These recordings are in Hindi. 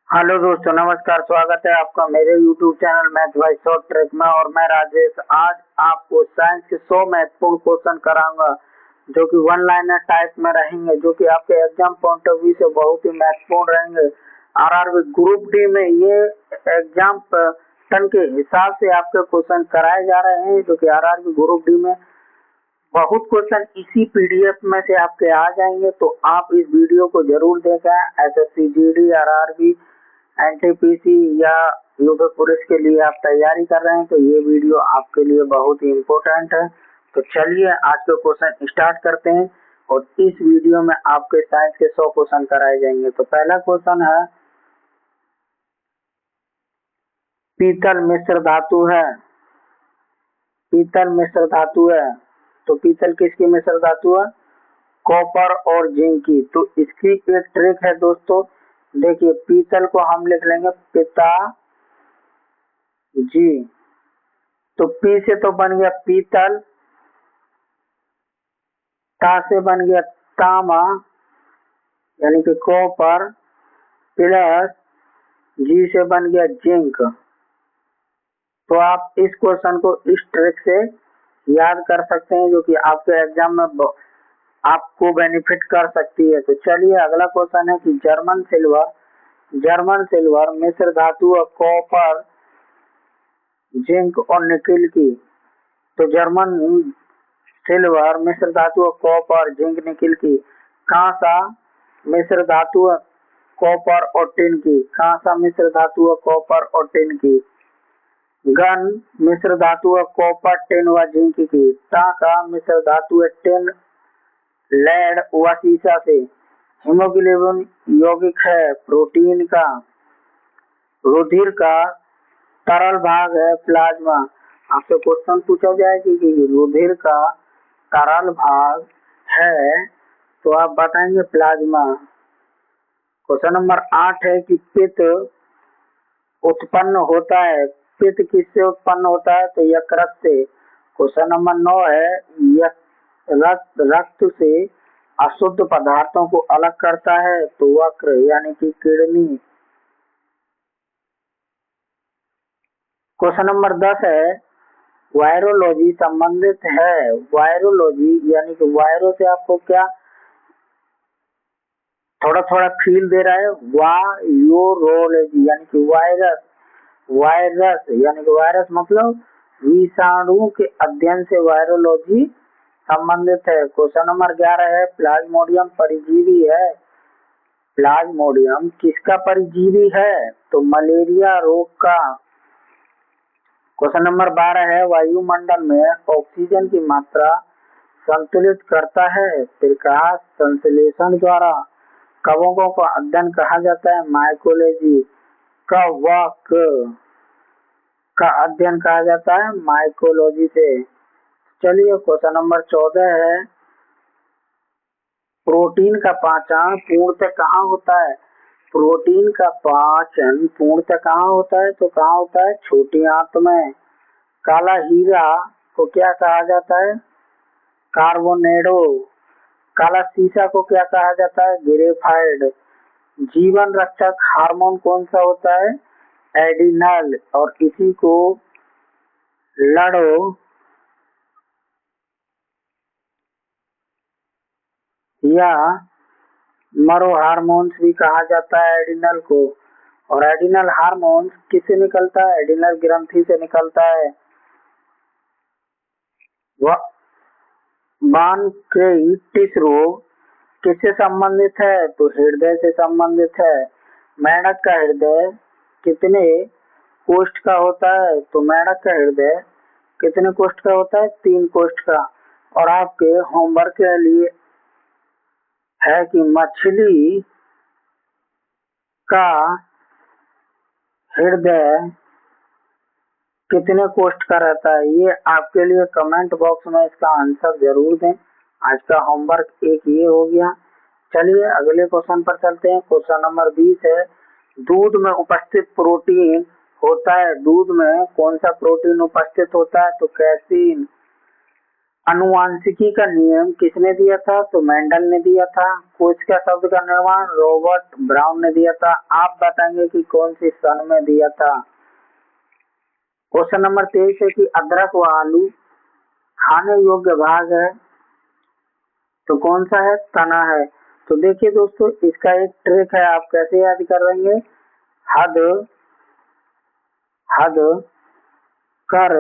हेलो दोस्तों, नमस्कार। स्वागत है आपका मेरे YouTube channel math bye short track में। और मैं राजेश आज आपको साइंस के 100 महत्वपूर्ण क्वेश्चन कराऊंगा जो कि वन लाइनर टाइप में रहेंगे, जो कि आपके एग्जाम पॉइंट ऑफ व्यू से बहुत ही महत्वपूर्ण रहेंगे। आरआरबी ग्रुप डी में ये एग्जाम पैटर्न के हिसाब से आपके क्वेश्चन कराए जा रहे हैं, जो कि आरआरबी ग्रुप डी में बहुत क्वेश्चन इसी पीडीएफ में से आपके आ जाएंगे। तो आप इस वीडियो को जरूर देखें। एसएससी, जीडी, आरआरबी, एनटीपीसी या यूपी पुलिस के लिए आप तैयारी कर रहे हैं तो ये वीडियो आपके लिए बहुत ही इम्पोर्टेंट है। तो चलिए आज के क्वेश्चन स्टार्ट करते हैं और इस वीडियो में आपके साइंस के 100 क्वेश्चन कराए जाएंगे। तो पहला क्वेश्चन है, पीतल मिश्र धातु है। पीतल मिश्र धातु है तो पीतल किसकी मिश्र धातु है? कॉपर और जिंक की। तो इसकी एक ट्रिक है दोस्तों, देखिए पीतल को हम लिख लेंगे पिता जी। तो पी से तो बन गया पीतल, ता से बन गया तामा यानी कि कॉपर, प्लस जी से बन गया जिंक। तो आप इस क्वेश्चन को इस ट्रिक से याद कर सकते हैं, जो कि आपके एग्जाम में आपको बेनिफिट कर सकती है। तो चलिए अगला क्वेश्चन है कि जर्मन सिल्वर मिश्र धातु और कॉपर, जिंक और निकिल की। तो जर्मन सिल्वर मिश्र धातु और कॉपर, जिंक, निकिल की। कांसा मिश्र धातु कॉपर और टिन की। कांसा मिश्र धातु कॉपर और टिन की। गन मिश्र धातु कॉपर, टिन व जिंक की। टाका मिश्र धातु टिन, लेड व सीसा से। हीमोग्लोबिन यौगिक है प्रोटीन का। रुधिर का तरल भाग है प्लाज्मा। आपसे क्वेश्चन पूछा जाए कि रुधिर का तरल भाग है तो आप बताएंगे प्लाज्मा। क्वेश्चन नंबर 8 है कि पित्त उत्पन्न होता है। पित्त किससे उत्पन्न होता है? तो यकृत से। क्वेश्चन नंबर 9 है, रक्त से अशुद्ध पदार्थों को अलग करता है तो वक्र यानी कि किडनी। क्वेश्चन नंबर 10 है, वायरोलॉजी संबंधित है। वायरोलॉजी यानी कि वायरो से आपको क्या थोड़ा थोड़ा फील दे रहा है? वायरोलॉजी यानी कि वायरस। वायरस यानी कि वायरस मतलब विषाणु के अध्ययन से वायरोलॉजी संबंधित है। क्वेश्चन नंबर 11 है, प्लाज्मोडियम परिजीवी है। प्लाज्मोडियम किसका परिजीवी है? तो मलेरिया रोग का। क्वेश्चन नंबर 12 है, वायुमंडल में ऑक्सीजन की मात्रा संतुलित करता है प्रकाश संश्लेषण द्वारा। कवकों का अध्ययन कहा जाता है माइकोलॉजी। कवक का अध्ययन कहा जाता है माइकोलॉजी से। चलिए क्वेश्चन नंबर 14 है, प्रोटीन का पाचन पूर्णतः कहाँ होता है? प्रोटीन का पाचन पूर्णतः कहाँ होता है? तो कहाँ होता है? छोटी आंत में। काला हीरा को क्या कहा जाता है? कार्बोनेडो। काला सीसा को क्या कहा जाता है? ग्रेफाइड। जीवन रक्षक हार्मोन कौन सा होता है? एडिनल। और इसी को लड़ो या मरो हार्मोन्स भी कहा जाता है एडिनल को। और एडिनल हार्मोन्स किससे निकलता है? एडिनल ग्रंथि से निकलता है। ब्रॉन्काइटिस रोग किससे संबंधित है? तो हृदय से संबंधित है। मेंढक का हृदय कितने कोष्ठ का होता है? तो मेंढक का हृदय कितने कोष्ठ का होता है? 3 कोष्ठ का। और आपके होमवर्क के लिए है कि मछली का हृदय कितने कोष्ठ का रहता है? ये आपके लिए कमेंट बॉक्स में इसका आंसर जरूर दें। आज का होमवर्क एक ये हो गया। चलिए अगले क्वेश्चन पर चलते हैं। क्वेश्चन नंबर 20 है, दूध में उपस्थित प्रोटीन होता है। दूध में कौन सा प्रोटीन उपस्थित होता है? तो कैसीन। अनुवांशिकी का नियम किसने दिया था? तो मेंडल ने दिया था। कोश का शब्द का निर्माण रॉबर्ट ब्राउन ने दिया था। आप बताएंगे कि कौन सी सन में दिया था। क्वेश्चन नंबर 23 है कि अदरक व आलू खाने योग्य भाग है, तो कौन सा है? तना है। तो देखिए दोस्तों, इसका एक ट्रिक है, आप कैसे याद करेंगे। हद हद कर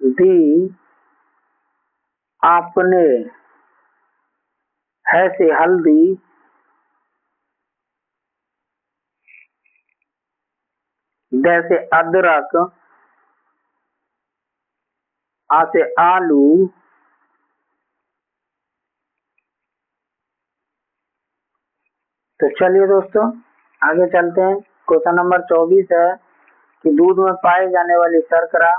दी आपने है से हल्दी, जैसे अदरक, आ से आलू, तो चलिए दोस्तों आगे चलते हैं। क्वेश्चन नंबर 24 है कि दूध में पाई जाने वाली शर्करा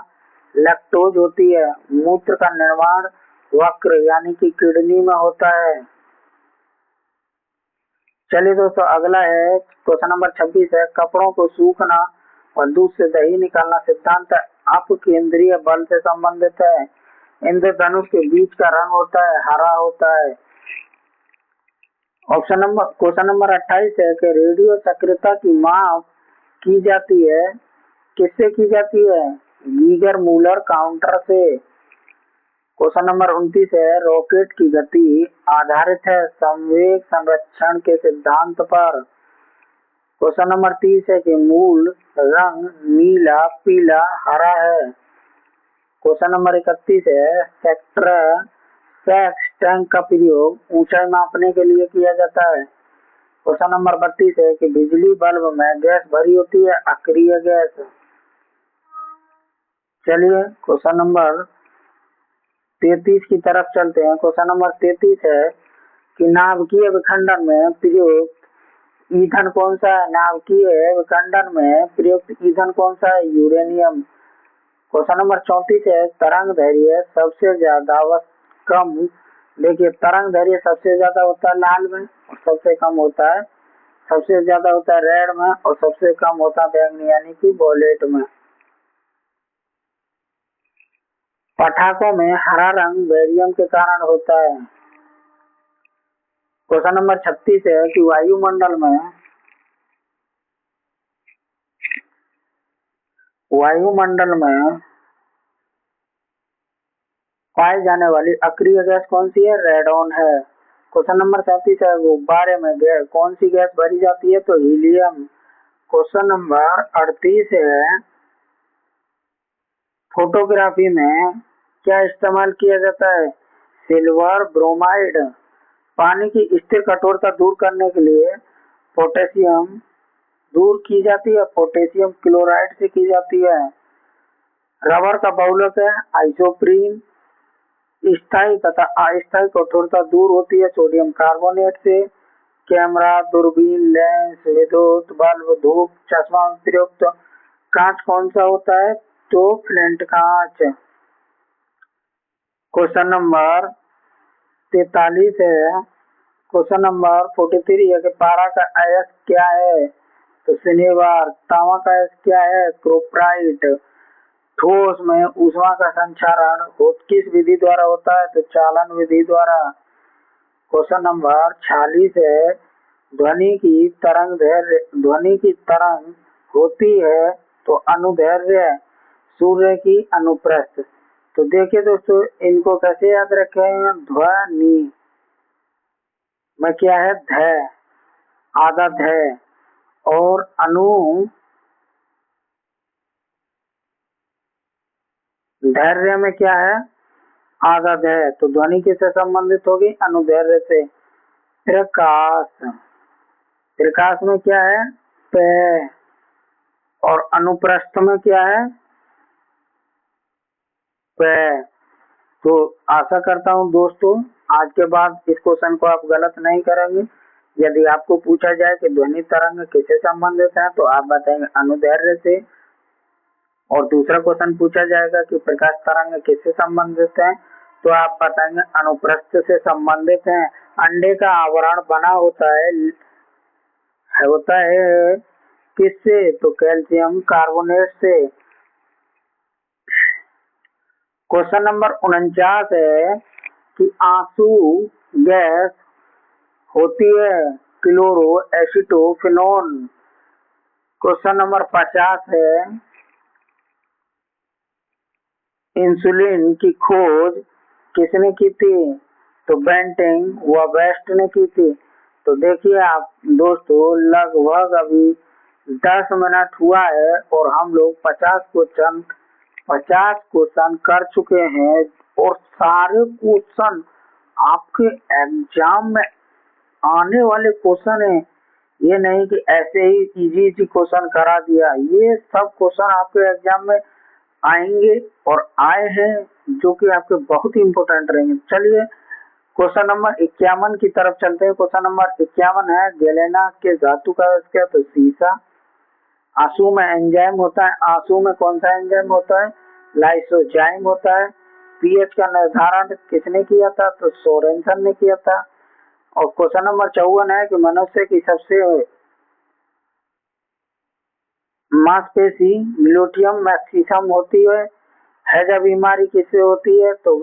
लैक्टोज होती है। मूत्र का निर्माण वक्र यानी कि किडनी में होता है। चलिए दोस्तों अगला है क्वेश्चन नंबर 26 है, कपड़ों को सूखना और दूध से दही निकालना सिद्धांत अपकेंद्रीय बल से संबंधित है। इंद्रधनुष के बीच का रंग होता है हरा होता है। क्वेश्चन नंबर 28 है कि रेडियो सक्रियता की माप की जाती है, किससे की जाती है? गीगर मूलर काउंटर से। क्वेश्चन नंबर 29 है, रॉकेट की गति आधारित है संवेग संरक्षण के सिद्धांत पर। क्वेश्चन नंबर 30 है कि मूल रंग नीला, पीला, हरा है। क्वेश्चन नंबर 31 है, सेक्स टैंक का प्रयोग ऊंचाई मापने के लिए किया जाता है। क्वेश्चन नंबर 32 है कि बिजली बल्ब में गैस भरी होती है अक्रिय गैस। चलिए क्वेश्चन नंबर 33 की तरफ चलते हैं। क्वेश्चन नंबर 33 है कि नाभिकीय विखंडन में प्रयुक्त ईंधन कौन सा है? नाभिकीय विखंडन में प्रयुक्त ईंधन कौन सा है? यूरेनियम। क्वेश्चन नंबर 34 है, तरंग दैर्घ्य सबसे ज्यादा व कम, देखिए तरंग दैर्घ्य सबसे ज्यादा होता है लाल में और सबसे कम होता है, सबसे ज्यादा होता है रेड में और सबसे कम होता है बैंगनी यानी कि वॉयलेट में। पटाखों में हरा रंग बेरियम के कारण होता है। क्वेश्चन नंबर 36 है कि वायुमंडल में पाई जाने वाली अक्रिय गैस कौन सी है? रेडॉन है। क्वेश्चन नंबर 37 है, गुब्बारे में कौन सी गैस भरी जाती है? तो हीलियम। क्वेश्चन नंबर 38 है, फोटोग्राफी में क्या इस्तेमाल किया जाता है? Silver bromide. पानी की स्थिर कठोरता दूर करने के लिए पोटेशियम दूर की जाती है, पोटेशियम क्लोराइड से की जाती है। रबर का बहुलक है आइसोप्रीन। स्थायी तथा अस्थायी कठोरता दूर होती है सोडियम कार्बोनेट से। कैमरा, दूरबीन, लेंस, विद्युत बल्ब, धूप, चश्मा में प्रयुक्त कांच कौन सा होता है? तो फ्लिंट कांच। क्वेश्चन नंबर 43 है, क्वेश्चन नंबर 43 है कि पारा का अयस्क क्या है? तो सिनेबार। तांबा का अयस्क क्या है? क्रोप्राइट। ठोस में ऊष्मा का संचारण किस विधि द्वारा होता है? तो चालन विधि द्वारा। क्वेश्चन नंबर 46 है, ध्वनि की तरंग होती है तो अनुदैर्घ्य सूर्य की अनुप्रस्थ। तो देखिए दोस्तों इनको कैसे याद रखें। ध्वनि में क्या है? ध, आधा ध, और धैर्य में क्या है? आधा ध। तो ध्वनि किससे संबंधित होगी? अनुदैर्घ्य से। प्रकाश, प्रकाश में क्या है? प, और अनुप्रस्थ में क्या है? प। तो आशा करता हूँ दोस्तों आज के बाद इस क्वेश्चन को आप गलत नहीं करेंगे। यदि आपको पूछा जाए कि ध्वनि तरंग किससे संबंधित है तो आप बताएंगे अनुदैर्घ्य से, और दूसरा क्वेश्चन पूछा जाएगा कि प्रकाश तरंग किससे संबंधित है तो आप बताएंगे अनुप्रस्थ से संबंधित है। अंडे का आवरण बना होता है किससे? तो कैल्शियम कार्बोनेट से। क्वेश्चन नंबर 49 है कि आंसू गैस होती है क्लोरो एसिटोफिनोन। क्वेश्चन नंबर 50 है इंसुलिन की खोज किसने की थी? तो बेंटिंग व वेस्ट ने की थी। तो देखिए आप दोस्तों, लगभग अभी 10 मिनट हुआ है और हम लोग 50 क्वेश्चन कर चुके हैं और सारे क्वेश्चन आपके एग्जाम में आने वाले क्वेश्चन है। ये नहीं कि ऐसे ही इजी इजी क्वेश्चन करा दिया, ये सब क्वेश्चन आपके एग्जाम में आएंगे और आए हैं जो कि आपके बहुत ही इम्पोर्टेंट रहेंगे। चलिए क्वेश्चन नंबर 51 की तरफ चलते हैं। क्वेश्चन नंबर 51 है गैलेना के धातु का क्या? तो सीसा। आंसू में एंजाइम होता है, आंसू में कौन सा एंजाइम होता है? लाइसोजाइम होता है। पीएच का निर्धारण किसने किया था? तो सोरेनसन ने किया था। और क्वेश्चन नंबर 54 है कि मनुष्य की सबसे मांसपेशी ग्लूटियम मैक्सिसम होती है। हैजा बीमारी किससे होती है? तो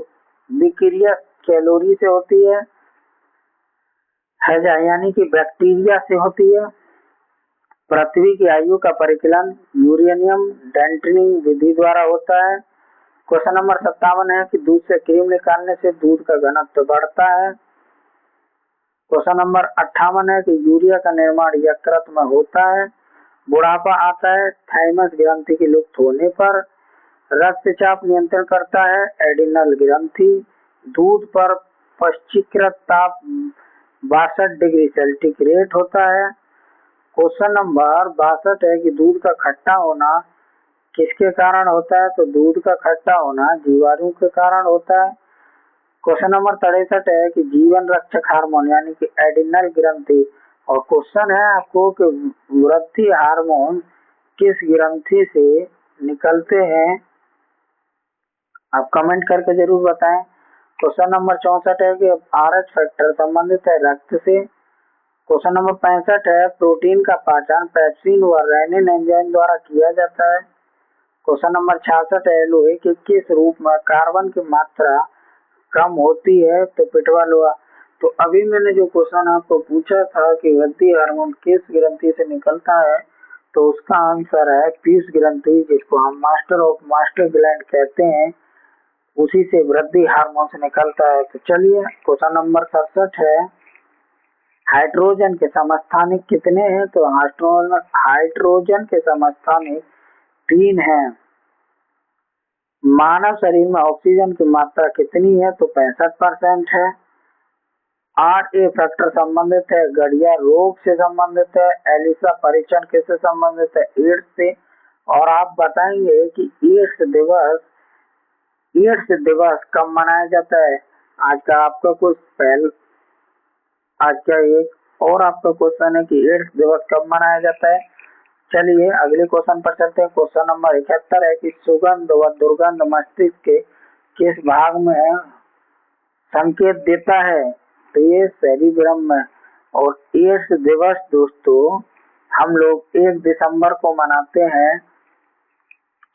विक्रिया कैलोरी से होती है। हैजा यानी कि बैक्टीरिया से होती है। पृथ्वी की आयु का परिकलन यूरेनियम डेंटनिंग विधि द्वारा होता है। क्वेश्चन नंबर 57 है कि दूध से क्रीम निकालने से दूध का घनत्व बढ़ता है। क्वेश्चन नंबर 58 है कि यूरिया का निर्माण यकृत में होता है। बुढ़ापा आता है थाइमस ग्रंथि की लुप्त होने पर। रक्तचाप नियंत्रण करता है एडिनल ग्रंथि। दूध पर पश्चीकृत ताप 62 डिग्री सेंटीग्रेड होता है। क्वेश्चन नंबर 62 है कि दूध का खट्टा होना किसके कारण होता है? तो दूध का खट्टा होना जीवाणु के कारण होता है। क्वेश्चन नंबर 63 है कि जीवन रक्षक हार्मोन यानी कि एडिनल ग्रंथि। और क्वेश्चन है आपको कि वृद्धि हार्मोन किस ग्रंथि से निकलते हैं? आप कमेंट करके जरूर बताएं। क्वेश्चन नंबर 64 है कि आरएच फैक्टर संबंधित है रक्त से। क्वेश्चन नंबर 65 है प्रोटीन का पहचान पेप्सिन व रेनिन एंजाइम द्वारा किया जाता है। क्वेश्चन नंबर 66 है लोहे के किस रूप में कार्बन की मात्रा कम होती है? तो पिटवा लोहा। तो अभी मैंने जो क्वेश्चन आपको पूछा था कि वृद्धि हार्मोन किस ग्रंथि से निकलता है, तो उसका आंसर है पीयूष ग्रंथि, जिसको हम मास्टर ऑफ मास्टर ग्लैंड कहते हैं, उसी से वृद्धि हार्मोन से निकलता है। तो चलिए क्वेश्चन नंबर 67 है हाइड्रोजन के समस्थानिक कितने हैं? तो हाइड्रोजन के समस्थानिक 3 हैं। मानव शरीर में ऑक्सीजन की मात्रा कितनी है? तो 65% है। आरए फैक्टर संबंधित है गठिया रोग से संबंधित है। एलिसा परीक्षण किससे संबंधित है? एड्स से। और आप बताएंगे कि एड्स दिवस कब मनाया जाता है? आज का आपका कुछ आज का एक और आपका क्वेश्चन है कि एड्स दिवस कब मनाया जाता है। चलिए अगले क्वेश्चन पर चलते हैं। क्वेश्चन नंबर 71 है कि सुगंध व दुर्गंध मस्तिष्क के किस भाग में संकेत देता है? तो ये सेरिब्रम में। और एड्स दिवस दोस्तों हम लोग 1 दिसंबर को मनाते हैं।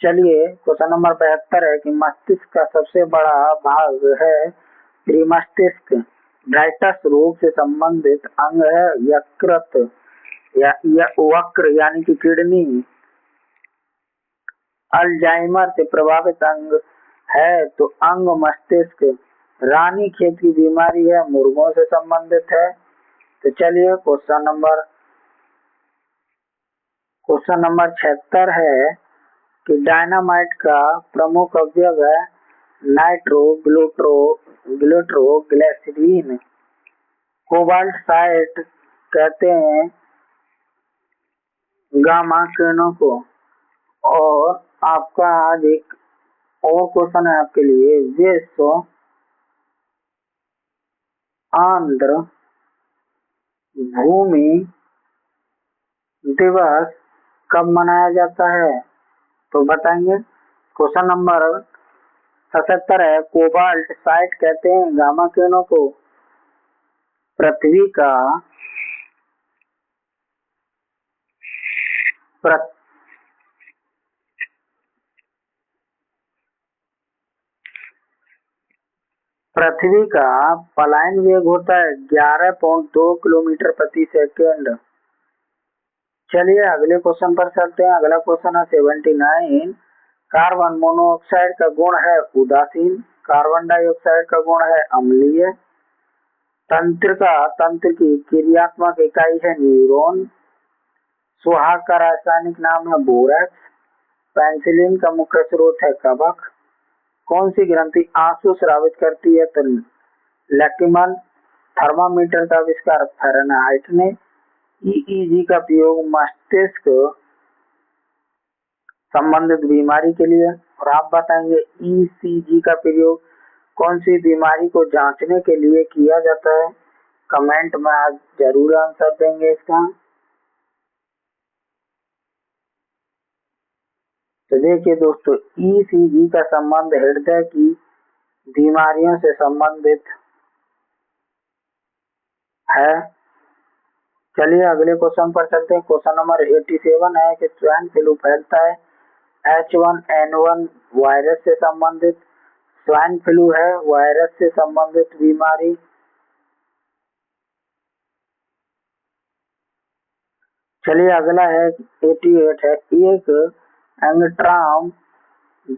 चलिए क्वेश्चन नंबर 72 है कि मस्तिष्क का सबसे बड़ा भाग है मस्तिष्क। ब्राइटस रोग से संबंधित अंग है यकृत या वक्र यानी कि किडनी। अल्जाइमर से प्रभावित अंग है तो अंग मस्तिष्क। रानीखेत की बीमारी है मुर्गों से संबंधित है। तो चलिए क्वेश्चन नंबर 76 है कि डायनामाइट का प्रमुख अवयव है नाइट्रो ग्लिसरीन। कोबाल्ट साइट कहते हैं गामा किरणों को। और आपका आज एक और क्वेश्चन है आपके लिए, विश्व आंध्र भूमि दिवस कब मनाया जाता है? तो बताएंगे। क्वेश्चन नंबर 77 है कोबाल्ट साइट कहते हैं गामा किरणों को। पृथ्वी का पृथ्वी का पलायन वेग होता है 11.2 किलोमीटर प्रति सेकेंड। चलिए अगले क्वेश्चन पर चलते हैं। अगला क्वेश्चन है 79। कार्बन मोनोऑक्साइड का गुण है उदासीन, कार्बन डाइऑक्साइड का गुण है अम्लीय। तंत्र की क्रियात्मक इकाई है न्यूरॉन। सुहाग का रासायनिक नाम है बोरैक्स। पेनिसिलिन का मुख्य स्रोत है कवक। कौन सी ग्रंथि आंसू स्रावित करती है? तो लैक्रिमल। थर्मामीटर का आविष्कार फ़ारेनहाइट ने। ईईजी का प्रयोग मस्तिष्क संबंधित बीमारी के लिए। और आप बताएंगे ईसीजी का प्रयोग कौन सी बीमारी को जांचने के लिए किया जाता है? कमेंट में आज जरूर आंसर देंगे इसका। तो देखिए दोस्तों, ईसीजी का संबंध हृदय की बीमारियों से संबंधित है। चलिए अगले क्वेश्चन पर चलते हैं। क्वेश्चन नंबर 87 है कि स्वाइन फ्लू फैलता है H1N1 वायरस से संबंधित। स्वाइन फ्लू है वायरस से संबंधित बीमारी। चलिए अगला है 88 है। एक एंगस्ट्रॉम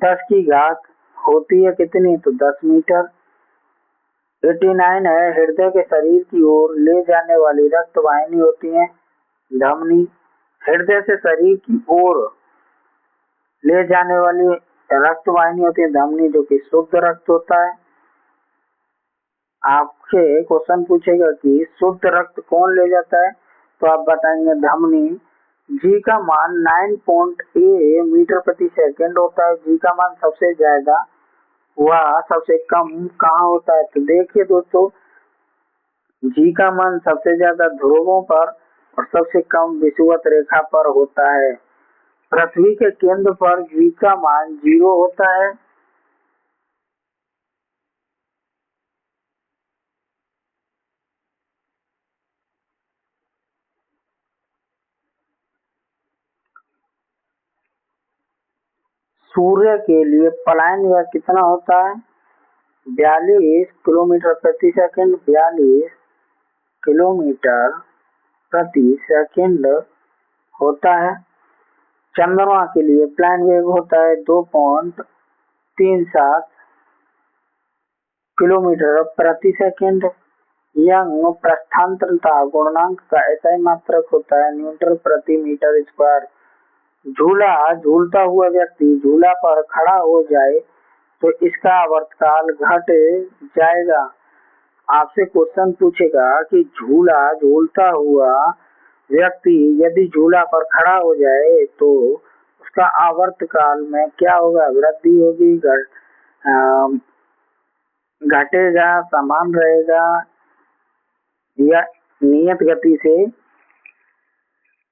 10 की घात होती है कितनी? तो 10 मीटर। 89 है हृदय के शरीर की ओर ले जाने वाली रक्त वाहिनी होती है धमनी। हृदय से शरीर की ओर ले जाने वाली रक्त वाहिनी होती है धमनी, जो कि शुद्ध रक्त होता है। आपसे क्वेश्चन पूछेगा कि शुद्ध रक्त कौन ले जाता है? तो आप बताएंगे धमनी। जी का मान 9.8 मीटर प्रति सेकेंड होता है। जी का मान सबसे ज्यादा वह सबसे कम कहाँ होता है? तो देखिए दोस्तों, जी का मान सबसे ज्यादा ध्रुवों पर और सबसे कम विषुवत रेखा पर होता है। पृथ्वी के केंद्र पर जी का मान 0 होता है। सूर्य के लिए पलायन वेग कितना होता है? 42 किलोमीटर प्रति सेकंड। 42 किलोमीटर प्रति सेकंड होता है। चंद्रमा के लिए पलायन वेग होता है 2.37 किलोमीटर प्रति सेकंड। यंग प्रस्थांतरता गुणांक का ऐसा ही मात्रक होता है न्यूटन प्रति मीटर स्क्वायर। झूलता हुआ व्यक्ति झूला पर खड़ा हो जाए तो इसका आवर्तकाल घट जाएगा। आपसे क्वेश्चन पूछेगा कि झूलता हुआ व्यक्ति यदि झूला पर खड़ा हो जाए तो उसका आवर्तकाल में क्या होगा? वृद्धि होगी, घटेगा, समान रहेगा या नियत गति से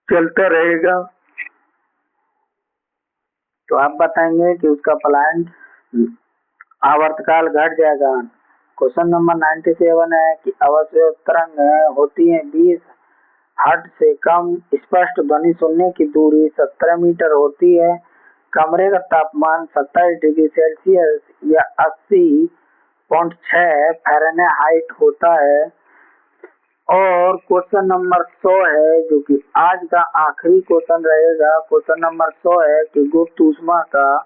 चलता रहेगा? तो आप बताएंगे कि उसका पलायन आवर्तकाल घट जाएगा। क्वेश्चन नंबर 97 है कि अवश्य तरंग होती है 20 हर्ट्ज से कम। स्पष्ट ध्वनि सुनने की दूरी 17 मीटर होती है। कमरे का तापमान 27 डिग्री सेल्सियस या 80.6 फ़ारेनहाइट होता है। और क्वेश्चन नंबर 100 है जो कि आज का आखिरी क्वेश्चन रहेगा। क्वेश्चन नंबर 100 है कि गुप्त ऊष्मा का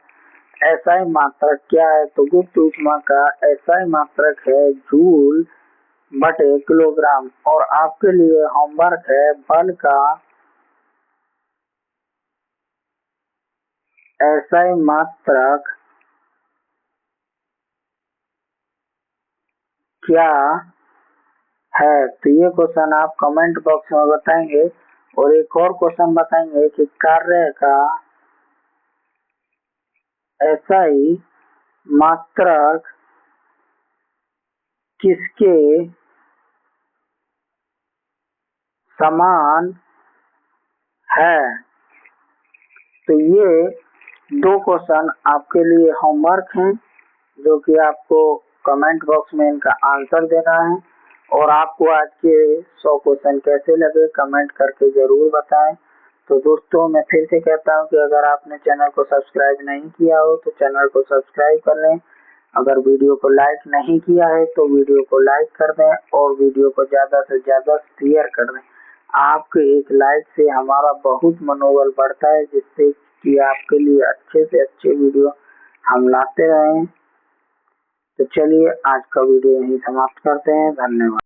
एसआई मात्रक क्या है? तो गुप्त ऊष्मा का एसआई मात्रक है जूल बटे किलोग्राम। और आपके लिए होमवर्क है बल का एसआई मात्रक क्या है? तो ये क्वेश्चन आप कमेंट बॉक्स में बताएंगे। और एक और क्वेश्चन बताएंगे कि कार्य का एसआई मात्रक किसके समान है? तो ये 2 क्वेश्चन आपके लिए होमवर्क हैं जो कि आपको कमेंट बॉक्स में इनका आंसर देना है। और आपको आज के 100 क्वेश्चन कैसे लगे कमेंट करके जरूर बताएं। तो दोस्तों मैं फिर से कहता हूं कि अगर आपने चैनल को सब्सक्राइब नहीं किया हो तो चैनल को सब्सक्राइब कर लें, अगर वीडियो को लाइक नहीं किया है तो वीडियो को लाइक कर दें और वीडियो को ज़्यादा से ज़्यादा शेयर कर दें। आपके एक लाइक से हमारा बहुत मनोबल बढ़ता है, जिससे कि आपके लिए अच्छे से अच्छे वीडियो हम लाते रहें। तो चलिए आज का वीडियो यहीं समाप्त करते हैं। धन्यवाद।